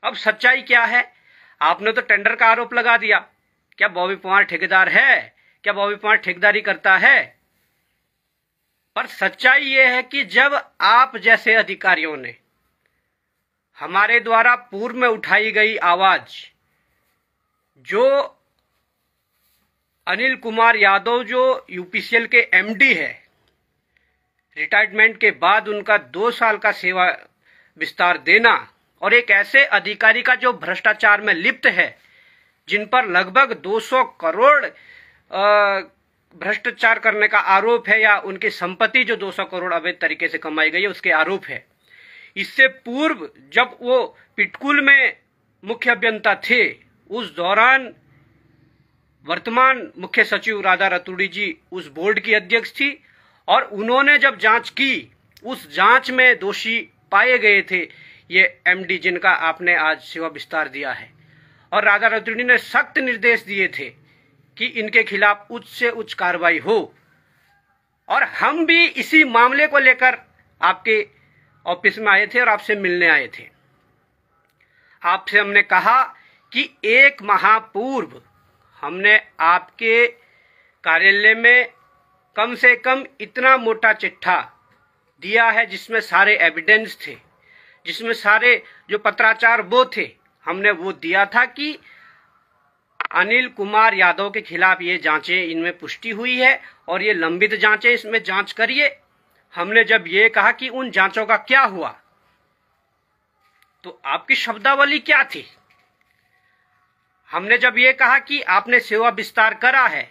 अब सच्चाई क्या है? आपने तो टेंडर का आरोप लगा दिया। क्या बॉबी पवार ठेकेदार है? क्या बॉबी पवार ठेकेदारी करता है? पर सच्चाई यह है कि जब आप जैसे अधिकारियों ने हमारे द्वारा पूर्व में उठाई गई आवाज, जो अनिल कुमार यादव जो यूपीसीएल के एमडी है, रिटायरमेंट के बाद उनका 2 साल का सेवा विस्तार देना, और एक ऐसे अधिकारी का जो भ्रष्टाचार में लिप्त है, जिन पर लगभग 200 करोड़ भ्रष्टाचार करने का आरोप है, या उनकी संपत्ति जो 200 करोड़ अवैध तरीके से कमाई गई है उसके आरोप है। इससे पूर्व जब वो पिटकुल में मुख्य अभियंता थे, उस दौरान वर्तमान मुख्य सचिव राधा रतूड़ी जी उस बोर्ड की अध्यक्ष थी, और उन्होंने जब जांच की, उस जांच में दोषी पाए गए थे ये एमडी जिनका आपने आज सेवा विस्तार दिया है। और राधा रतूड़ी ने सख्त निर्देश दिए थे कि इनके खिलाफ उच्च से उच्च कार्रवाई हो। और हम भी इसी मामले को लेकर आपके ऑफिस में आए थे और आपसे मिलने आए थे। आपसे हमने कहा कि 1 माह पूर्व हमने आपके कार्यालय में कम से कम इतना मोटा चिट्ठा दिया है, जिसमें सारे एविडेंस थे, जिसमें सारे जो पत्राचार वो थे, हमने वो दिया था कि अनिल कुमार यादव के खिलाफ ये जांचें, इनमें पुष्टि हुई है और ये लंबित जांचें, इसमें जांच करिए। हमने जब ये कहा कि उन जांचों का क्या हुआ, तो आपकी शब्दावली क्या थी? हमने जब ये कहा कि आपने सेवा विस्तार करा है,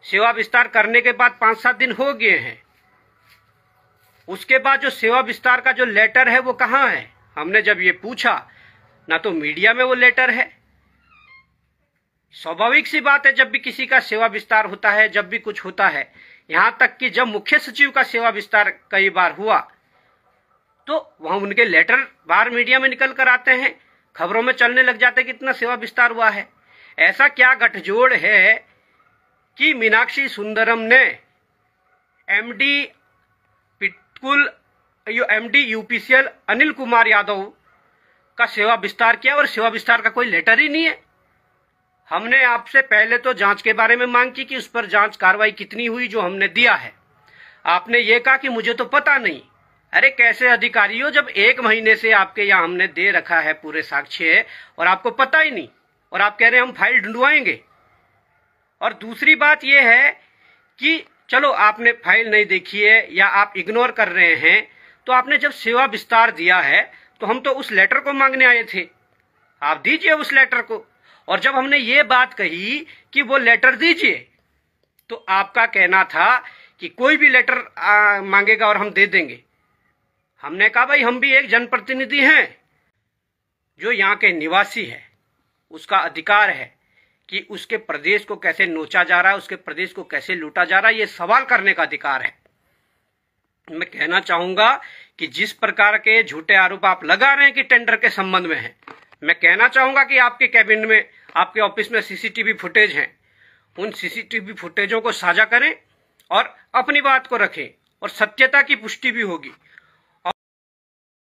सेवा विस्तार करने के बाद 5-7 दिन हो गए हैं, उसके बाद जो सेवा विस्तार का जो लेटर है वो कहाँ है? हमने जब ये पूछा, ना तो मीडिया में वो लेटर है। स्वाभाविक सी बात है, जब भी किसी का सेवा विस्तार होता है, जब भी कुछ होता है, यहां तक कि जब मुख्य सचिव का सेवा विस्तार कई बार हुआ, तो वहां उनके लेटर बाहर मीडिया में निकल कर आते हैं, खबरों में चलने लग जाते हैं कि इतना सेवा विस्तार हुआ है। ऐसा क्या गठजोड़ है कि मीनाक्षी सुंदरम ने MD PTCUL, MD UPCL Anil Kumar Yadav का सेवा विस्तार किया और सेवा विस्तार का कोई लेटर ही नहीं है? हमने आपसे पहले तो जांच के बारे में मांग की कि उस पर जांच कार्रवाई कितनी हुई जो हमने दिया है। आपने ये कहा कि मुझे तो पता नहीं। अरे कैसे अधिकारी हो, जब 1 महीने से आपके यहाँ हमने दे रखा है पूरे साक्ष्य और आपको पता ही नहीं, और आप कह रहे हैं हम फाइल ढूंढवाएंगे। और दूसरी बात यह है कि चलो आपने फाइल नहीं देखी है या आप इग्नोर कर रहे हैं, तो आपने जब सेवा विस्तार दिया है तो हम तो उस लेटर को मांगने आए थे, आप दीजिए उस लेटर को। और जब हमने ये बात कही कि वो लेटर दीजिए, तो आपका कहना था कि कोई भी लेटर मांगेगा और हम दे देंगे। हमने कहा भाई हम भी एक जनप्रतिनिधि हैं, जो यहाँ के निवासी है, उसका अधिकार है कि उसके प्रदेश को कैसे नोचा जा रहा है, उसके प्रदेश को कैसे लूटा जा रहा है, ये सवाल करने का अधिकार है। मैं कहना चाहूंगा कि जिस प्रकार के झूठे आरोप आप लगा रहे हैं कि टेंडर के संबंध में है, मैं कहना चाहूंगा कि आपके कैबिनेट में, आपके ऑफिस में सीसीटीवी फुटेज हैं, उन सीसीटीवी फुटेजों को साझा करें और अपनी बात को रखें, और सत्यता की पुष्टि भी होगी।